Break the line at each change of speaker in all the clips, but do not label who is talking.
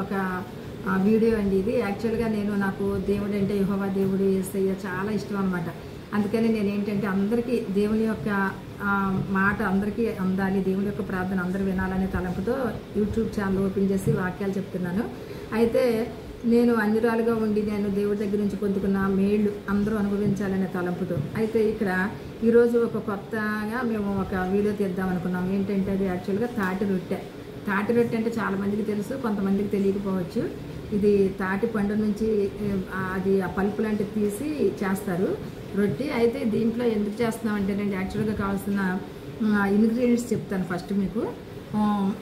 ఒక వీడియో అండి ఇది. యాక్చువల్గా నాకు దేవుడు అంటే యెహోవా దేవుడు యేసయ్య చాలా ఇష్టం అనమాట. అందుకని నేనేంటంటే అందరికీ దేవుని యొక్క మాట అందరికీ అందాలి, దేవుని యొక్క ప్రార్థన అందరూ వినాలనే తలంపుతో యూట్యూబ్ ఛానల్ ఓపెన్ చేసి వాక్యాలు చెప్తున్నాను. అయితే నేను అన్యురాలుగా ఉండి నేను దేవుడి దగ్గర నుంచి పొందుకున్న మేళ్ళు అందరూ అనుభవించాలనే తలంపుతో అయితే ఇక్కడ ఈరోజు ఒక కొత్తగా మేము ఒక వీడియో తీద్దాం అనుకున్నాం. ఏంటంటే అది యాక్చువల్గా తాటి రొట్టె. తాటి రొట్టె అంటే చాలామందికి తెలుసు, కొంతమందికి తెలియకపోవచ్చు. ఇది తాటి పండు నుంచి అది ఆ పల్పు లాంటివి తీసి చేస్తారు రొట్టె. అయితే దీంట్లో ఎందుకు చేస్తున్నాం అంటేనండి, యాక్చువల్గా కావాల్సిన ఇంగ్రీడియంట్స్ చెప్తాను ఫస్ట్ మీకు.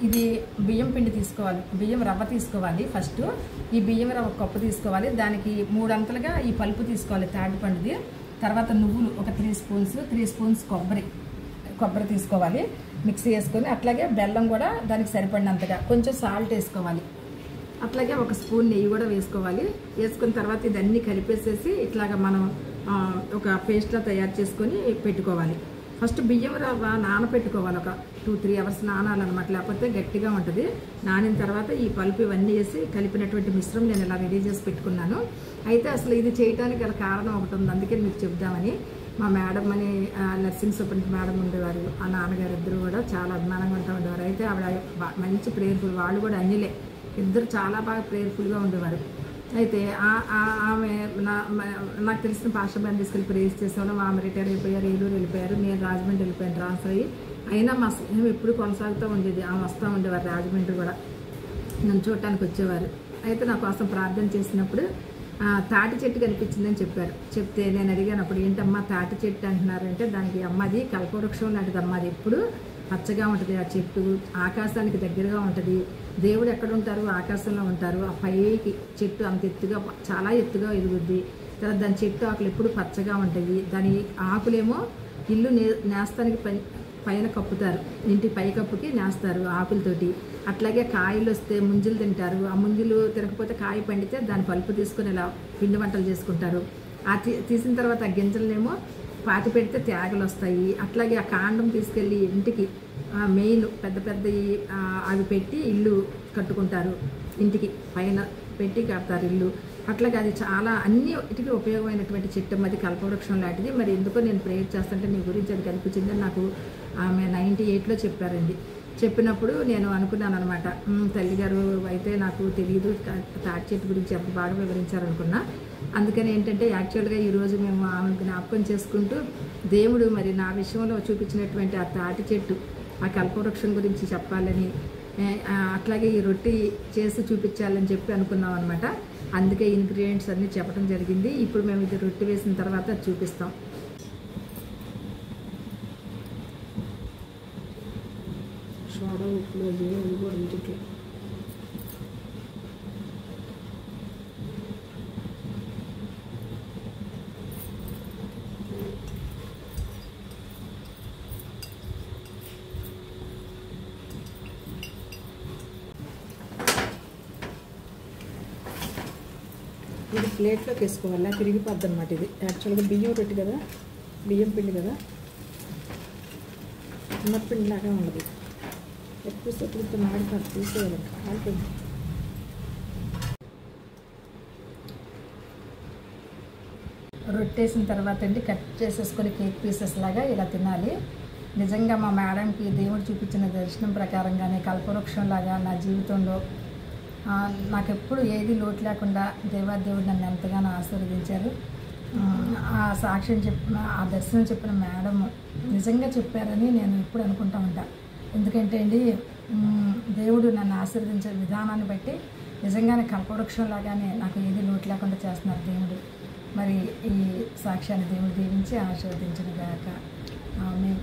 ఇది బియ్యం పిండి తీసుకోవాలి, బియ్యం రవ్వ తీసుకోవాలి. ఫస్ట్ ఈ బియ్యం రవ్వ కప్పు తీసుకోవాలి, దానికి 3 అంతలుగా ఈ పల్పు తీసుకోవాలి తాటి పండుది. తర్వాత నువ్వులు ఒక 3 స్పూన్స్ కొబ్బరి తీసుకోవాలి, మిక్సీ వేసుకొని. అట్లాగే బెల్లం కూడా దానికి సరిపడినంతగా, కొంచెం సాల్ట్ వేసుకోవాలి. అట్లాగే 1 స్పూన్ నెయ్యి కూడా వేసుకోవాలి. వేసుకున్న తర్వాత ఇదన్నీ కలిపేసేసి ఇట్లాగా మనం ఒక పేస్ట్లా తయారు చేసుకొని పెట్టుకోవాలి. ఫస్ట్ బియ్యం రవ్వ నానపెట్టుకోవాలి, ఒక 2-3 అవర్స్ నానాలన్నమాట, లేకపోతే గట్టిగా ఉంటుంది. నానిన తర్వాత ఈ పల్పు ఇవన్నీ వేసి కలిపినటువంటి మిశ్రమం నేను ఇలా రెడీ చేసి పెట్టుకున్నాను. అయితే అసలు ఇది చేయడానికి గల కారణం ఒకటి ఉంది, అందుకే మీకు చెప్దామని. మా మేడం అని నర్సింగ్ సూపరింటెండెంట్ మేడం ఉండేవారు, ఆ నాన్నగారు ఇద్దరు కూడా చాలా అభిమానంగా ఉంటా ఉండేవారు. అయితే ఆవిడ మంచి ప్రేయర్ఫుల్, వాళ్ళు కూడా అన్యులే, ఇద్దరు చాలా బాగా ప్రేయర్ఫుల్గా ఉండేవారు. అయితే ఆమె నాకు తెలిసిన పాస్టర్ గారిని తీసుకెళ్ళి ప్రేయర్స్ చేసేవాళ్ళం. ఆమె రిటైర్ అయిపోయారు, ఏలూరు వెళ్ళిపోయారు, నేను రాజమండ్రి వెళ్ళిపోయాను ట్రాన్స్ఫర్ అయ్యి. అయినా మా స్నేహం ఎప్పుడు కొనసాగుతూ ఉండేది. ఆమె వస్తూ ఉండేవారు, రాజమండ్రి కూడా నన్ను చూడటానికి వచ్చేవారు. అయితే నా కోసం ప్రార్థన చేసినప్పుడు తాటి చెట్టు కనిపించిందని చెప్పారు. చెప్తే నేను అడిగాను, అప్పుడు ఏంటమ్మా తాటి చెట్టు అంటున్నారంటే, దానికి అమ్మది కల్పవృక్షం లాంటిది అమ్మ, అది ఎప్పుడు పచ్చగా ఉంటుంది. ఆ చెట్టు ఆకాశానికి దగ్గరగా ఉంటుంది. దేవుడు ఎక్కడ ఉంటారు? ఆకాశంలో ఉంటారు. ఆ పైకి చెట్టు అంత ఎత్తుగా, చాలా ఎత్తుగా ఎదుగుద్ది. తర్వాత దాని చెట్టు ఆకులు ఎప్పుడు పచ్చగా ఉంటాయి. దాని ఆకులేమో ఇల్లు నేస్తానికి పైన కప్పుతారు, ఇంటి పైకప్పుకి నేస్తారు ఆకులతోటి. అట్లాగే కాయలు వస్తే ముంజులు తింటారు. ఆ ముంజులు తినకపోతే కాయ పండితే దాని పలుపు తీసుకొని ఇలా పిండి వంటలు చేసుకుంటారు. ఆ తీసిన తర్వాత ఆ గింజలనేమో పాతి పెడితే తేగలు వస్తాయి. అట్లాగే ఆ కాండం తీసుకెళ్ళి ఇంటికి మెయిన్ పెద్ద అవి పెట్టి ఇల్లు కట్టుకుంటారు, ఇంటికి పైన పెట్టి కడతారు ఇల్లు. అట్లాగే అది చాలా అన్నిటికీ ఉపయోగమైనటువంటి చెట్టు, అది కల్పవృక్షం లాంటిది. మరి ఎందుకో నేను ప్రేయర్ చేస్తుంటే నీ గురించి అది కనిపించిందని నాకు ఆమె 98లో చెప్పారండి. చెప్పినప్పుడు నేను అనుకున్నాను అనమాట, తల్లిగారు అయితే నాకు తెలియదు తాటి చెట్టు గురించి ఎంత బాగా వివరించారనుకున్నా. అందుకని ఏంటంటే యాక్చువల్గా ఈరోజు మేము ఆమె జ్ఞాపకం చేసుకుంటూ దేవుడు మరి నా విషయంలో చూపించినటువంటి ఆ తాటి చెట్టు, ఆ కల్పవృక్షం గురించి చెప్పాలని, అట్లాగే ఈ రొట్టె చేసి చూపించాలని చెప్పి అనుకున్నాం అనమాట. అందుకే ఇంగ్రీడియంట్స్ అన్నీ చెప్పడం జరిగింది. ఇప్పుడు మేము ఇది రొట్టె వేసిన తర్వాత చూపిస్తాం. సోడా ఉప్పులో ఇవి కూడా ఇంటికి ఇది ప్లేట్లోకి వేసుకోవాలి, తిరిగిపోద్ది అనమాట. ఇది యాక్చువల్గా బియ్యం రొట్టె కదా, బియ్యం పిండి కదా, పిండి లాగా ఉండదు. ఎక్కువసేపు మాడిపోతుంది, తీసేయాలి, కాలిపోయింది. రొట్టేసిన తర్వాత అండి కట్ చేసేసుకొని కేక్ పీసెస్ లాగా ఇలా తినాలి. నిజంగా మా మేడంకి దేవుడు చూపించిన దర్శనం ప్రకారంగానే కల్పవృక్షం లాగా నా జీవితంలో నాకు ఎప్పుడు ఏది లోటు లేకుండా దేవాదేవుడు నన్ను ఎంతగానో ఆశీర్వదించారు. ఆ సాక్ష్యం చెప్పిన, ఆ దర్శనం చెప్పిన మేడం నిజంగా చెప్పారని నేను ఎప్పుడు అనుకుంటా ఉంటా. ఎందుకంటే అండి, దేవుడు నన్ను ఆశీర్వదించే విధానాన్ని బట్టి నిజంగానే కల్పవృక్షం లాగానే నాకు ఏది లోటు లేకుండా చేస్తున్నారు దేవుడు. మరి ఈ సాక్ష్యాన్ని దేవుడు దీవించి ఆశీర్వదించిన గాక. ఆమేన్.